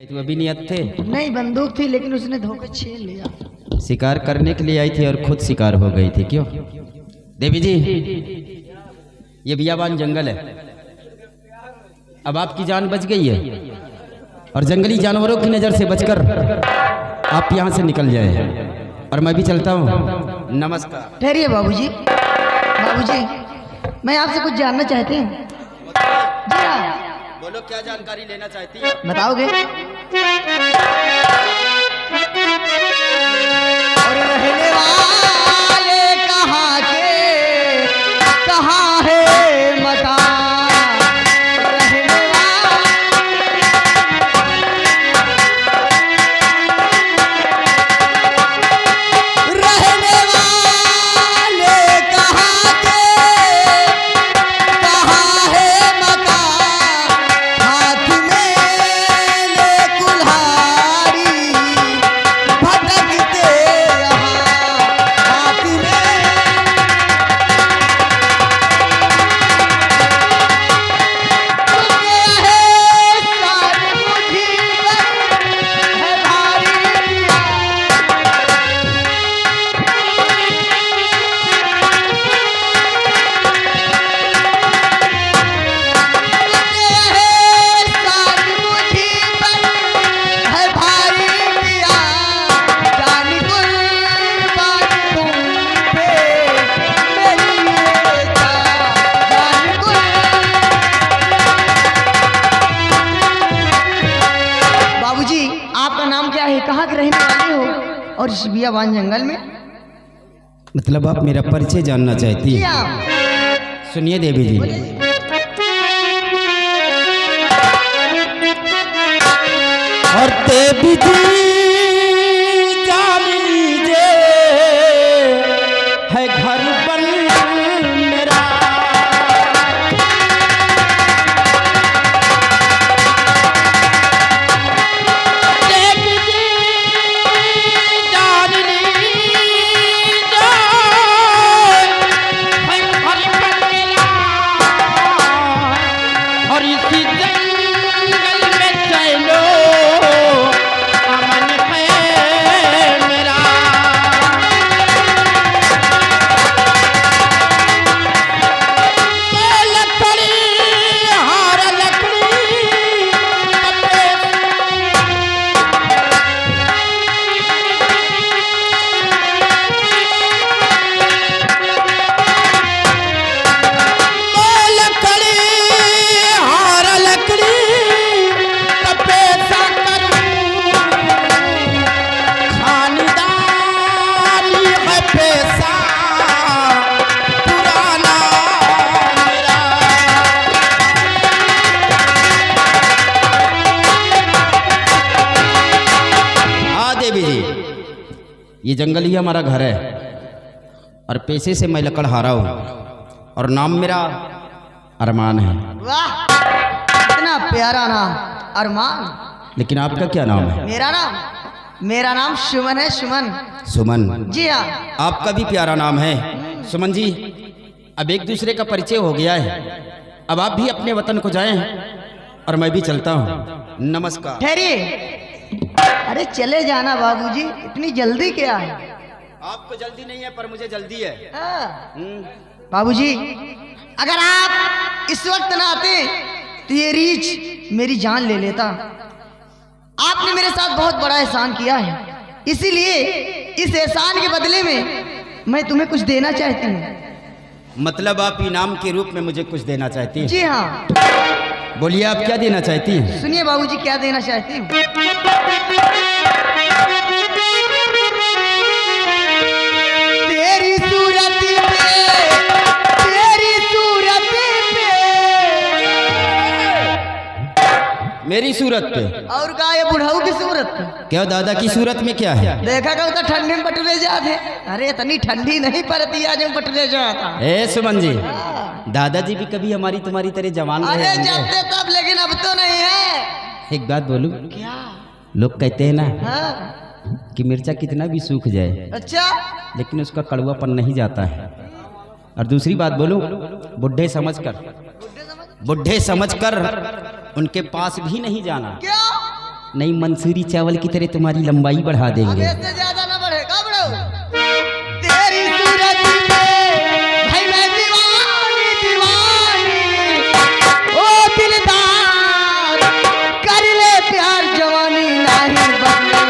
तो अभी नियत थे? नहीं, बंदूक थी लेकिन उसने धोखे छीन लिया। शिकार करने के लिए आई थी और खुद शिकार हो गई थी। क्यों देवी जी, ये बियाबान जंगल है, अब आपकी जान बच गई है और जंगली जानवरों की नज़र से बचकर आप यहाँ से निकल जाए और मैं भी चलता हूँ। नमस्कार। ठहरिए बाबूजी, बाबूजी मैं आपसे कुछ जानना चाहती हूँ। जी हाँ, बोलो, क्या जानकारी लेना चाहती है? बताओगे? और रहने वाले कहाँ के, कहाँ है मकान? रहने वाले कहाँ के, कहाँ है मकान? हाथ में ले कुल्हाड़ी भटकते यहाँ, हाथ में है सारी मुसीबत है भारी दिया। सारी मुसीबत है भारी दिया, जान कुर्बान तुम पे मेरी ये जान बाबूजी, आपका नाम क्या है? कहाँ के रहने वाले हो? और इस बियाबान जंगल में? मतलब आप मेरा परिचय जानना चाहती जी है? हाँ। सुनिए देवी जी, और देवी जी जान लीजिए है घर बन मेरा, देवी जी जान लीजिए है घर बन मेरा, और इसी जंगल में चलो अमन है मेरा। ये लकड़ी हार लकड़ी लकड़ी हार लकड़ी तपेसा करूं, खानदानी है पैसा पुराना मेरा। हाँ देवी जी, ये जंगल ही हमारा घर है और पैसे से मैं लकड़हारा हूँ और नाम मेरा अरमान है। वाह, इतना प्यारा नाम अरमान। लेकिन आपका क्या नाम है? मेरा नाम सुमन है, सुमन। सुमन? जी हाँ। आपका भी प्यारा नाम है सुमन जी। अब एक दूसरे का परिचय हो गया है, अब आप भी अपने वतन को जाएं और मैं भी चलता हूँ। नमस्कार। ठहरिए, अरे चले जाना बाबूजी, इतनी जल्दी क्या है? आपको जल्दी नहीं है पर मुझे जल्दी है। हाँ। बाबूजी, अगर आप इस वक्त ना आते तो ये रीछ मेरी जान ले लेता। आपने मेरे साथ बहुत बड़ा एहसान किया है, इसीलिए इस एहसान के बदले में मैं तुम्हें कुछ देना चाहती हूँ। मतलब आप इनाम के रूप में मुझे कुछ देना चाहती हैं? जी हाँ। बोलिए, आप क्या देना चाहती हैं? सुनिए बाबूजी, क्या देना चाहती हूँ। तेरी सूरत पे, तेरी सूरत पे। मेरी सूरत पे? और का ये बुढ़ाऊ की सूरत पे? क्या दादा की सूरत में क्या है? देखा का तो ठंडी में पटुले जाते। अरे इतनी ठंडी नहीं पड़ती आज हम पटुले जाता। ए सुमन जी, दादाजी भी कभी हमारी तुम्हारी तरह जवान रहे अरे होंगे। जब थे तब, लेकिन अब तो नहीं है। एक बात बोलूं? क्या? लोग कहते हैं ना हाँ। कि मिर्चा कितना भी सूख जाए अच्छा। लेकिन उसका कड़वापन नहीं जाता है। और दूसरी बात बोलूं, बुढ़े समझकर उनके पास भी नहीं जाना। क्या? नहीं मंसूरी चावल की तरह तुम्हारी लंबाई बढ़ा अब देंगे। इससे ज्यादा ना बढ़ेगा बड़ो। तेरी सूरत पे भाई मैं दीवानी दीवानी, ओ दिलदार कर ले प्यार जवानी नहीं बदले।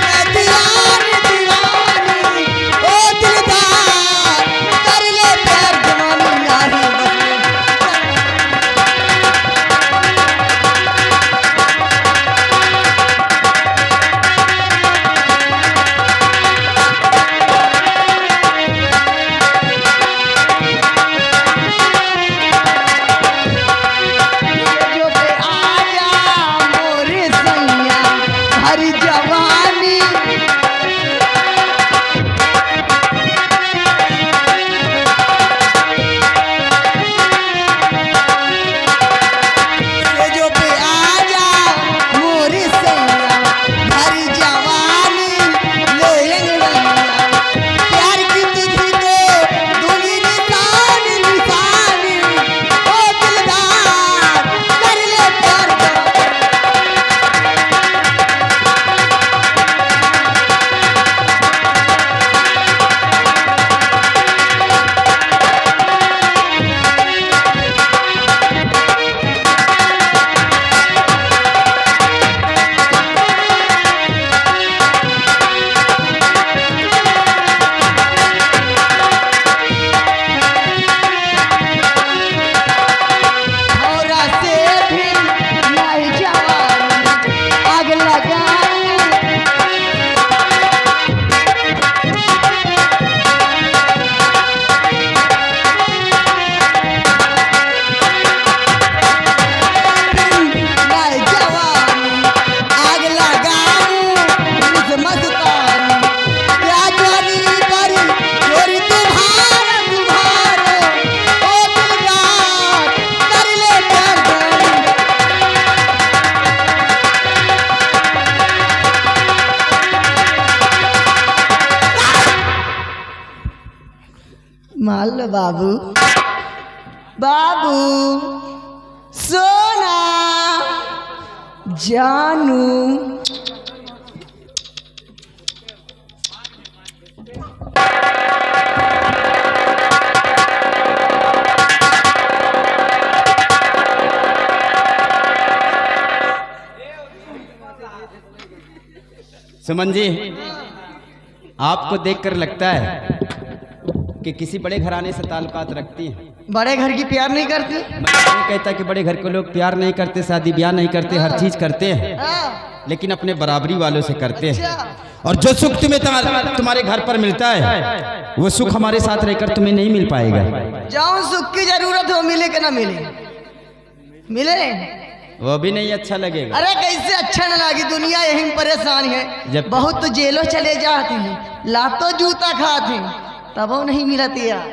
मैं दीवानी दीवानी, ओ दिलदार कर ले प्यार जवानी नहीं बदले। जो पे आजा मोरे सैया हरी जवानी, जो पे आजा मोरे सैया हरी जवानी, लेंगे नैया प्यार की तुझी को दूंगी निशानी निशानी, ओ दिलदार कर ले प्यार जवानी। औरा से भी नहीं जवानी आग लगाऊं, नहीं जवानी आग लगाऊं, मुझ मस्तानी प्यार वाली करी चोरी तुम्हारा तुम्हारे, ओ दिलदार कर ले प्यार जवानी। मान लो बाबू, बाबू सोना जानू, सुमन जी, आपको देखकर लगता है कि किसी बड़े घराने से ताल्लुकात रखती हैं। बड़े घर की प्यार नहीं करती। मैं ये कहता कि बड़े घर के लोग प्यार नहीं करते, शादी ब्याह नहीं करते, हर चीज करते हैं, हाँ, लेकिन अपने बराबरी वालों से करते हैं। अच्छा। और जो सुख तुम्हें तुम्हारे घर पर मिलता है, वो सुख हमारे साथ रहकर तुम्हें नहीं मिल पाएगा। जाऊं सुख की जरूरत हो मिले कि ना मिले, मिले वो भी नहीं अच्छा लगेगा। अरे कैसे अच्छा न लगी, दुनिया यही परेशान है। जब- बहुत तो जेलों चले जाती हैं, लातों जूता खाती, तब वो नहीं मिलती यार।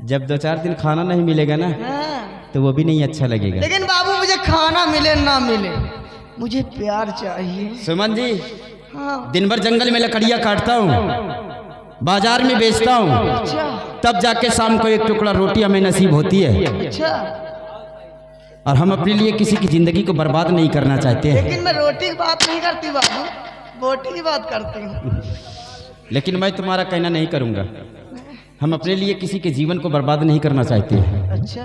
जब 2-4 दिन खाना नहीं मिलेगा ना, हाँ। तो वो भी नहीं अच्छा लगेगा। लेकिन बाबू मुझे खाना मिले ना मिले, मुझे प्यार चाहिए। सुमन जी, हाँ। दिन भर जंगल में लकड़ियाँ काटता हूँ, बाजार में बेचता हूँ, अच्छा तब जाके शाम को एक टुकड़ा रोटी हमें नसीब होती है। अच्छा। और हम अपने लिए किसी की जिंदगी को बर्बाद नहीं करना चाहते हैं। लेकिन मैं रोटी की बात नहीं करती बाबू, बोटी की बात करती हूँ। लेकिन मैं तुम्हारा कहना नहीं करूँगा। हम अपने लिए किसी के जीवन को बर्बाद नहीं करना चाहते हैं। अच्छा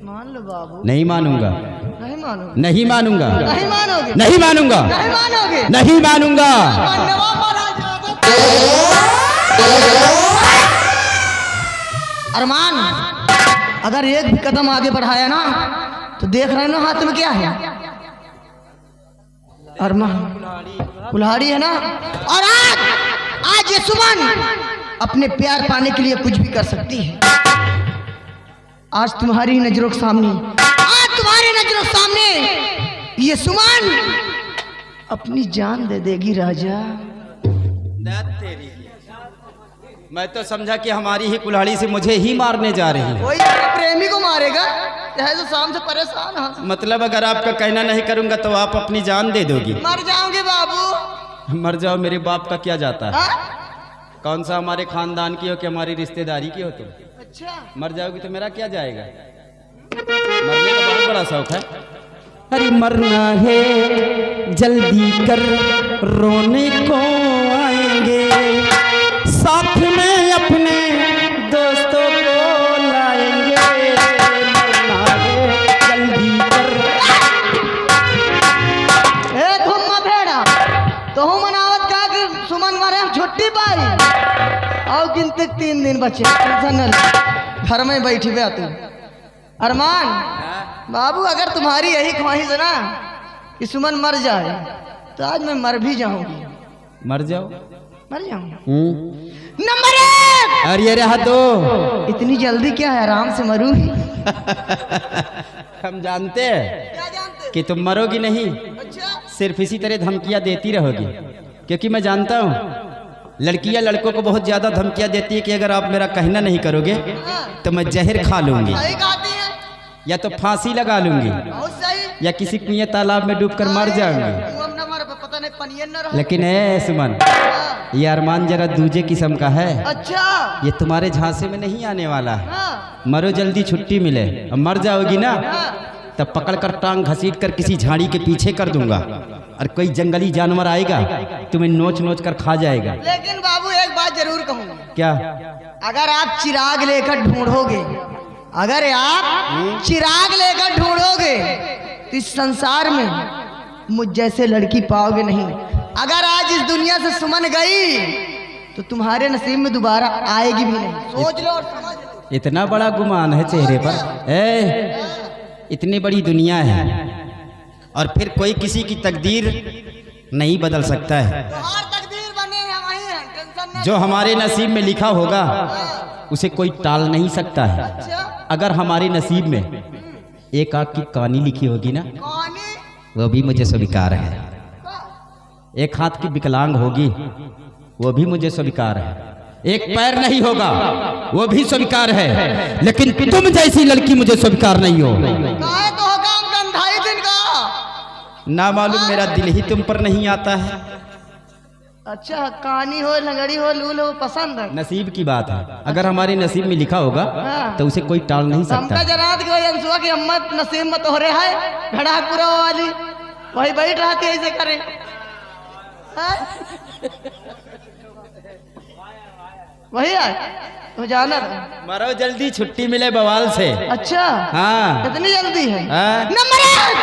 मान लो बाबू। नहीं मानूंगा, नहीं मानोगे? नहीं मानूंगा, नहीं मानोगे? नहीं मानूंगा, नहीं मानोगे? नहीं मानूंगा। मानवा महाराज अरमान, अगर एक भी कदम आगे बढ़ाया ना तो देख रहे हो ना हाथ में क्या है? अरमान कुल्हाड़ी है ना। और आज ये सुमन अपने प्यार पाने के लिए कुछ भी कर सकती है। आज तुम्हारी नजरों के सामने, आज तुम्हारी नजरों के सामने ये सुमन अपनी जान दे देगी राजा। मैं तो समझा कि हमारी ही कुल्हाड़ी से मुझे ही मारने जा रही है। कोई अपने प्रेमी को मारेगा, चाहे तो शाम से परेशान है। मतलब अगर आपका कहना नहीं करूंगा तो आप अपनी जान दे दोगी। मर जाओगे बाबू। मर जाओ, मेरे बाप का क्या जाता है? हाँ? कौन सा हमारे खानदान की हो कि हमारी रिश्तेदारी की हो तुम? अच्छा मर जाओगी तो मेरा क्या जाएगा? मरने का बहुत बड़ा शौक है। अरे मरना है जल्दी कर, रोने को आएंगे, साथ में अपने दोस्तों को लाएंगे। मरना है जल्दी कर। ए तुम भेड़ा तो हूँ मनावत का कि सुमन मारे हम छुट्टी पाई और गिनते 3 दिन बचे, टेंशन न ले, घर में बैठी हुआ तू। अरमान बाबू, अगर तुम्हारी यही ख्वाहिश है ना कि सुमन मर जाए तो आज मैं मर भी जाऊंगी। मर जाओ? मर जाऊंगा। नंबर 1। अरे अरे हाँ तो इतनी जल्दी क्या है, आराम से मरूंगी। हम जानते हैं क्या जानते? कि तुम मरोगी नहीं, अच्छा सिर्फ इसी तरह धमकियां देती रहोगी, क्योंकि मैं जानता हूँ लड़कियां लड़कों को बहुत ज्यादा धमकियां देती है कि अगर आप मेरा कहना नहीं करोगे तो मैं जहर खा लूंगी, सही कहती है, या तो फांसी लगा लूंगी, बहुत सही। या किसी कुएं तालाब में डूबकर मर जाऊंगी। तू अब न मर, पता नहीं पनियन न रहे। लेकिन ए सुमन, ये अरमान जरा दूजे किस्म का है। अच्छा ये तुम्हारे झांसे में नहीं आने वाला है। हाँ मरो जल्दी, छुट्टी मिले। अब मर जाओगी ना हाँ तब पकड़कर टांग घसीट कर किसी झाड़ी के पीछे कर दूंगा, और कोई जंगली जानवर आएगा तुम्हें नोच नोच कर खा जाएगा। लेकिन बाबू एक बात जरूर कहूंगा, क्या? अगर आप चिराग लेकर ढूंढोगे, अगर आप चिराग लेकर ढूंढोगे तो इस संसार में मुझ जैसे लड़की पाओगे नहीं। अगर आज इस दुनिया से सुमन गई तो तुम्हारे नसीब में दोबारा आएगी भी नहीं। सोच लो और समझ लो। इतना बड़ा गुमान है चेहरे पर। ए, इतनी बड़ी दुनिया है और फिर कोई किसी की तकदीर नहीं बदल सकता है। तुम्हार तकदीर बने हैं, वही है, टेंशन न। जो हमारे नसीब में लिखा होगा उसे कोई टाल नहीं सकता है। अच्छा अगर हमारे नसीब में एक आंख की कहानी लिखी होगी ना, कहानी वो भी मुझे स्वीकार है। एक हाथ की विकलांग होगी, वो भी मुझे स्वीकार है। एक पैर नहीं होगा, वो भी स्वीकार है। लेकिन तुम जैसी लड़की मुझे स्वीकार नहीं हो। काहे तो होगा हम कंधाई दिन का। ना मालूम मेरा दिल ही तुम पर नहीं आता है। अच्छा कहानी हो, लंगड़ी हो, लूल हो, पसंद है। नसीब की बात है, अगर हमारे नसीब में लिखा होगा हाँ। तो उसे कोई टाल नहीं हमका सकता। जरात के वही अंसुआ की अम्मत नसीब में तोहरे है, घड़ा पूरा वाली वही बैठ रहा थी ऐसे करे। हाँ? वही है तो जाना था। मरो जल्दी, छुट्टी मिले बवाल से। अच्छा हाँ कितनी जल्दी है? हाँ। नंबर 1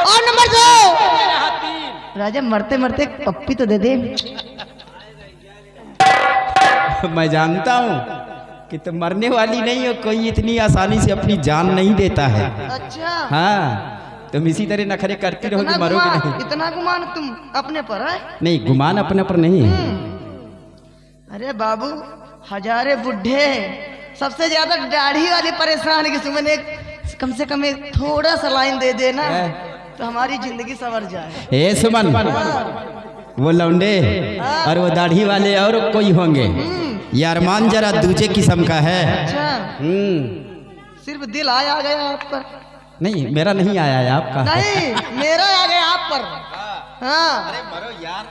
और नंबर 2। राजा मरते मरते पप्पी तो दे दे। मैं जानता हूँ कि तुम मरने वाली नहीं हो, कोई इतनी आसानी से अपनी जान नहीं देता है। अच्छा हाँ, तुम इसी तरह नखरे करती रहोगी, मरोगी नहीं। इतना गुमान तुम अपने पर है? नहीं, गुमान अपने पर नहीं है। अरे बाबू हजारे बुढ़े सबसे ज्यादा दाढ़ी वाली परेशान है कि सुमन एक कम से कम एक थोड़ा सा लाइन दे देना तो हमारी जिंदगी संवर जाए। ए सुमन, वो लौंडे और वो दाढ़ी वाले और कोई होंगे, ये अरमान जरा दूजे किस्म का है। अच्छा सिर्फ दिल आया गया आप पर? नहीं, मेरा नहीं आया है आपका। नहीं मेरा आ गया आप पर। हाँ अरे मरो यार।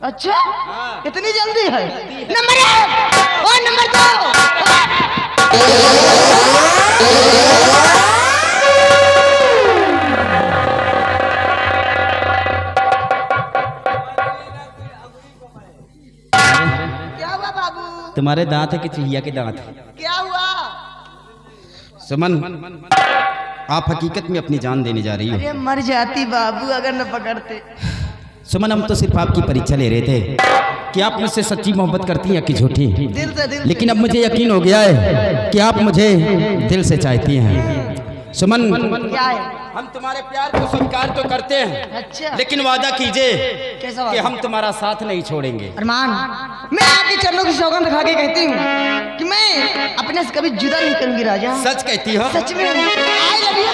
अच्छा इतनी जल्दी है? नंबर 1 और नंबर 2। क्या हुआ बाबू? तुम्हारे दांत है कि चिड़िया के दांत? क्या हुआ? सुमन, आप हकीकत में अपनी जान देने जा रही हो। अरे मर जाती बाबू अगर न पकड़ते। सुमन, हम तो सिर्फ आपकी परीक्षा ले रहे थे कि आप मुझसे सच्ची मोहब्बत करती हैं कि झूठी। दिल से दिल लेकिन अब मुझे यकीन हो गया है कि आप मुझे दिल से चाहती हैं। सुमन, क्या है? हम तुम्हारे प्यार को स्वीकार तो करते हैं, अच्छा लेकिन वादा कीजिए कैसा कि वादा? हम तुम्हारा साथ नहीं छोड़ेंगे। अरमान मैं आपके चरणों की सौगंध खा के कहती हूँ कि मैं अपने से कभी जुदा नहीं करूंगी राजा। सच कहती हो? सच में आई लव यू।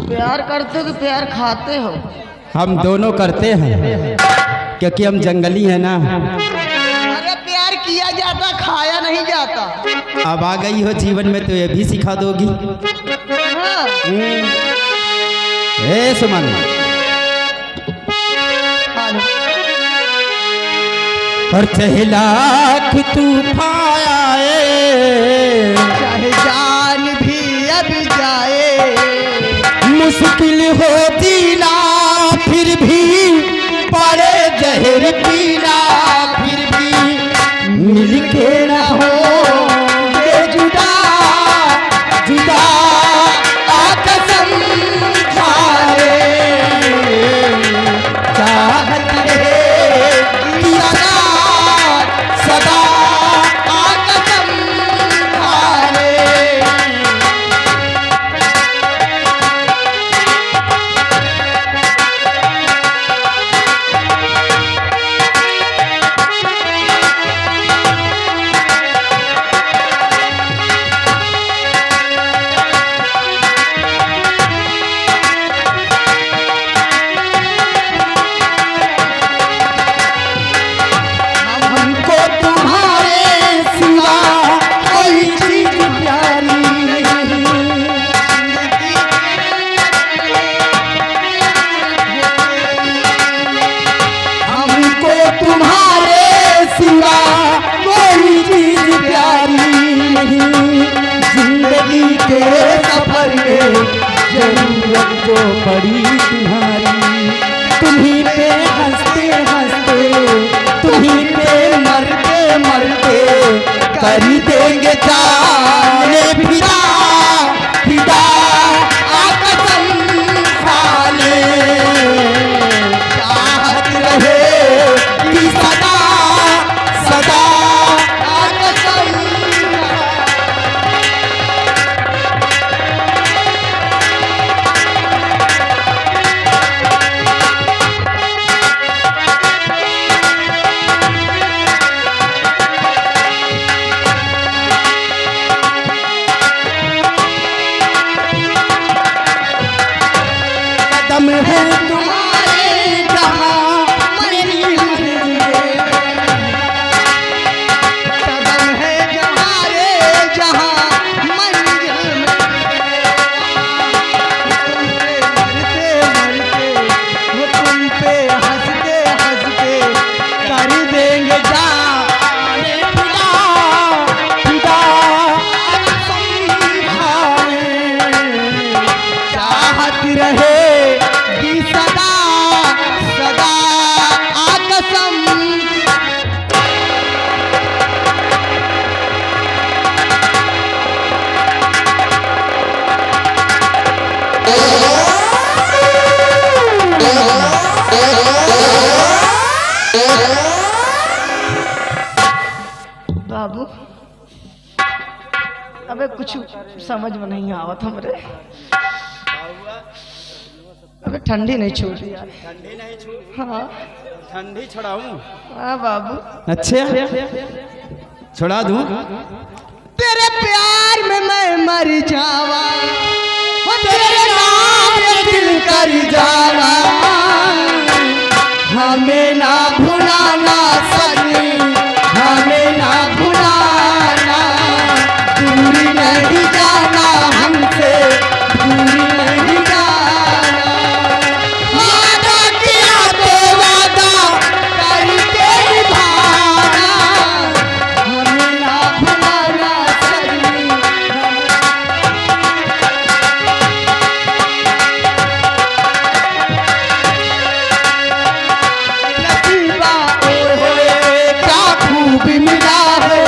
प्यार करते हो कि प्यार खाते हो? हम दोनों करते हैं क्योंकि हम जंगली हैं ना। अरे प्यार किया जाता, खाया नहीं जाता। अब आ गई हो जीवन में तो ये भी सिखा दोगी। हाँ। ए सुमन, और चाहे लाख तूफान आए, चाहे जान भी अब जाए, मुश्किल हो जीना फिर भी पड़े जहर पीना, फिर भी मिल के न हो जुदा जुदा कसम खाए, चाहत रहेगी सदा सदा कसम खाए। हमको तुम्हारे सिवा कोई चीज प्यारी नहीं, हमको तुम्हारे सिवा कोई चीज प्यारी नहीं, जिंदगी के सफर में जरूरत जो पड़ी तुम्हारी, तुम्हीं पे हंसते हंसते, तुम्हीं पे मरते मरते कर देंगे जाने फिदा फिदा कसम खा ले, चाहत रहे कि सदा सदा कसम। कदम है तुम्हारे जहाँ मेरी मंजिल, कदम है जहारे जहाँ मंजिल में, मरते मरते वो तुम पे हंसते हंसते कर देंगे जाने फिदा फिदा कसम खाए, चाहत रहे कि सदा सदा कसम। बाबू अबे कुछ समझ में नहीं आवत हमरे। अबे ठंडी नहीं छूट रही यार। ठंडी नहीं छू, हाँ ठंडी छुड़ाऊं? हाँ बाबू, अच्छा छुड़ा दूं? तेरे प्यार में मैं मर जावा, वो तेरे नाम पे दिल कर जावा, हमें ना भुलाना सजनी, हमें ना भुलाना, दूर नहीं जाना हमसे, दूर नहीं जाना, वादा किया तो वादा करके निभाना, हमें ना भुलाना सजनी, नसीबा ओए होए क्या खूब मिला है,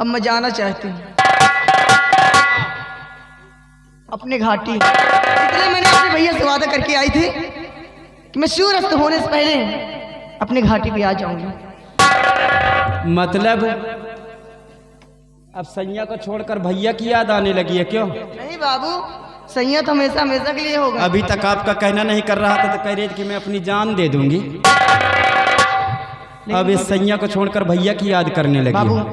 अब मैं जाना चाहती हूँ अपने घाटी। इसलिए मैंने अपने भैया से वादा करके आई थी कि मैं सूर्यास्त होने से पहले अपने घाटी पे आ जाऊंगी। मतलब अब सैया को छोड़कर भैया की याद आने लगी है क्यों? नहीं बाबू, सैया तो हमेशा हमेशा के लिए होगा। अभी तक आपका कहना नहीं कर रहा था तो कह रही थी कि मैं अपनी जान दे दूंगी। अब इस सैया को छोड़कर भैया की याद करने लगी बाबू, है।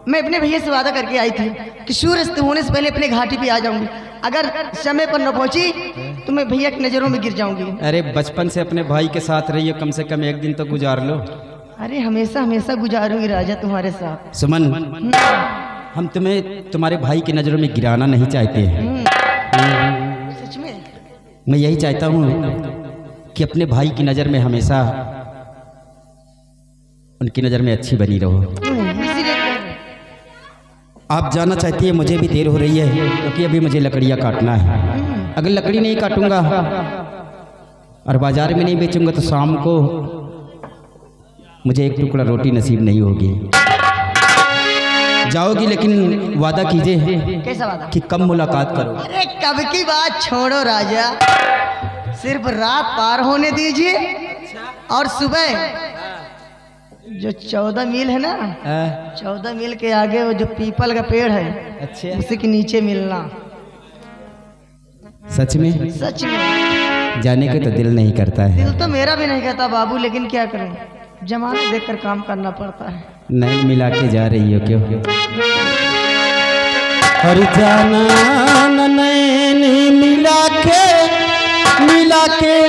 मैं अपने भैया से वादा करके आई थी कि सूर्यास्त होने से पहले अपने घाटी पे आ जाऊंगी। अगर समय पर न पहुंची तो मैं भैया की नजरों में गिर जाऊंगी। अरे बचपन से अपने भाई के साथ रही हो, कम से कम एक दिन तो गुजार लो। अरे हमेशा हमेशा गुजारूंगी राजा तुम्हारे साथ। सुमन, हम तुम्हें तुम्हारे भाई की नज़रों में गिराना नहीं चाहते हैं। सच में मैं यही चाहता हूँ कि अपने भाई की नज़र में हमेशा उनकी नज़र में अच्छी बनी रहो। इसीलिए आप जानना चाहती है मुझे भी देर हो रही है क्योंकि अभी मुझे लकड़ियाँ काटना है। अगर लकड़ी नहीं काटूंगा और बाजार में नहीं बेचूंगा तो शाम को मुझे एक टुकड़ा रोटी नसीब नहीं होगी। जाओगी लेकिन वादा कीजिए कैसा वादा? कि कम मुलाकात करो। अरे कब की बात छोड़ो राजा, सिर्फ रात पार होने दीजिए और सुबह जो 14 मील है ना, 14 मील के आगे वो जो पीपल का पेड़ है, अच्छा, उसी के नीचे मिलना। सच में? सच में। जाने को तो दिल नहीं करता है। दिल तो मेरा भी नहीं कहता बाबू, लेकिन क्या करें, जमाना देखकर काम करना पड़ता है। नैन मिला के जा रही हो क्यों? और जाना नैन मिला के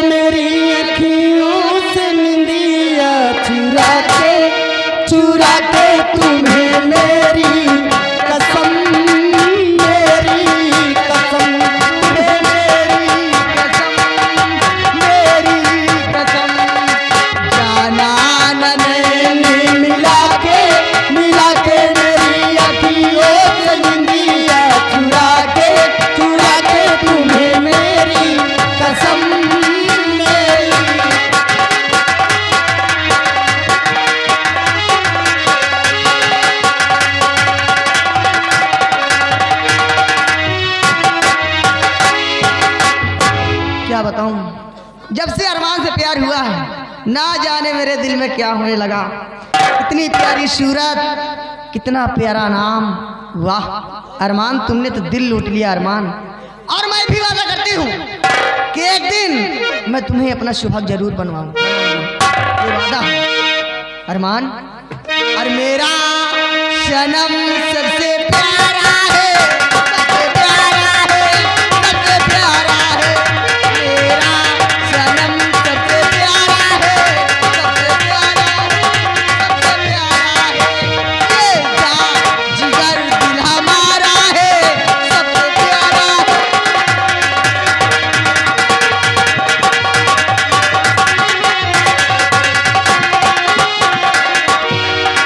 मेरी अखियों से निंदिया चुरा के तुम्हें मेरी कसम, मेरी कसम, मेरी कसम, जाना नैन मिला के मेरी अखियों से निंदिया चुरा के तुम्हें मेरी कसम, मेरी। क्या बताऊं, जब से अरमान से प्यार हुआ है ना जाने मेरे दिल में क्या होने लगा। इतनी प्यारी सूरत, कितना प्यारा नाम, वाह अरमान, तुमने तो दिल लूट लिया अरमान। और मैं भी वादा करती हूँ कि एक दिन मैं तुम्हें अपना सुहाग जरूर बनवाऊंगा। ये वादा है अरमान। और मेरा सनम सबसे